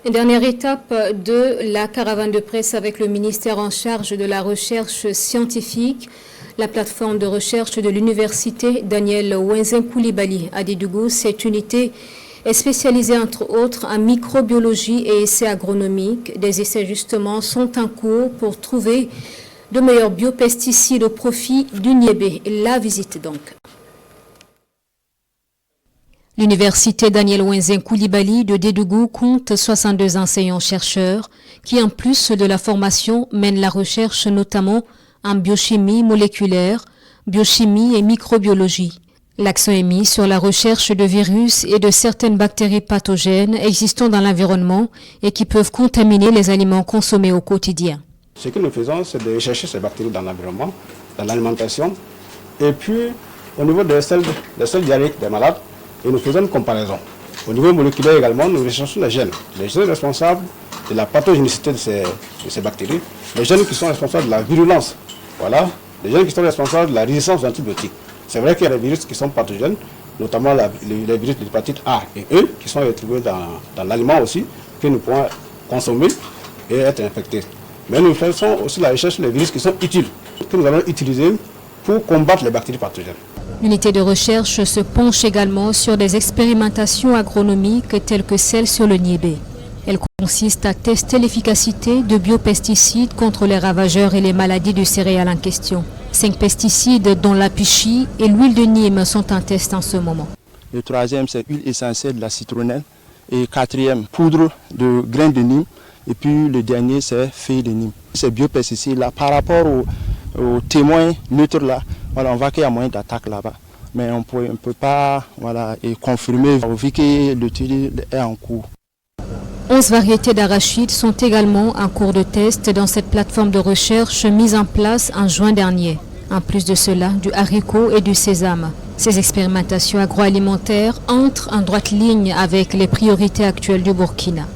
Dernière étape de la caravane de presse avec le ministère en charge de la recherche scientifique. La plateforme de recherche de l'université Daniel Wenzen Coulibaly à Dédougou, cette unité est spécialisée entre autres en microbiologie et essais agronomiques. Des essais justement sont en cours pour trouver de meilleurs biopesticides au profit du niébé. La visite donc. L'université Daniel Wenzen Coulibaly de Dédougou compte 62 enseignants-chercheurs qui, en plus de la formation, mènent la recherche notamment en biochimie moléculaire, biochimie et microbiologie. L'accent est mis sur la recherche de virus et de certaines bactéries pathogènes existant dans l'environnement et qui peuvent contaminer les aliments consommés au quotidien. Ce que nous faisons, c'est de rechercher ces bactéries dans l'environnement, dans l'alimentation, et puis au niveau des sels diarrhéiques des malades, et nous faisons une comparaison. Au niveau moléculaire également, nous recherchons les gènes responsables de la pathogénicité de ces bactéries, les gènes qui sont responsables de la virulence, voilà, les gènes qui sont responsables de la résistance aux antibiotiques. C'est vrai qu'il y a des virus qui sont pathogènes, notamment les virus de l'hépatite A et E, qui sont retrouvés dans l'aliment aussi, que nous pouvons consommer et être infectés. Mais nous faisons aussi la recherche des virus qui sont utiles, que nous allons utiliser pour combattre les bactéries pathogènes. L'unité de recherche se penche également sur des expérimentations agronomiques telles que celles sur le niébé. Elle consiste à tester l'efficacité de biopesticides contre les ravageurs et les maladies du céréal en question. 5 pesticides dont la pichie et l'huile de Nîmes sont en test en ce moment. Le troisième, c'est l'huile essentielle de la citronnelle. Et quatrième, poudre de grains de Nîmes. Et puis le dernier, c'est feuilles de Nîmes. Ces biopesticides-là, par rapport aux témoins neutres là, voilà, on voit qu'il y a moyen d'attaque là-bas. Mais on ne peut pas confirmer vu que l'étude est en cours. 11 variétés d'arachides sont également en cours de test dans cette plateforme de recherche mise en place en juin dernier. En plus de cela, du haricot et du sésame. Ces expérimentations agroalimentaires entrent en droite ligne avec les priorités actuelles du Burkina.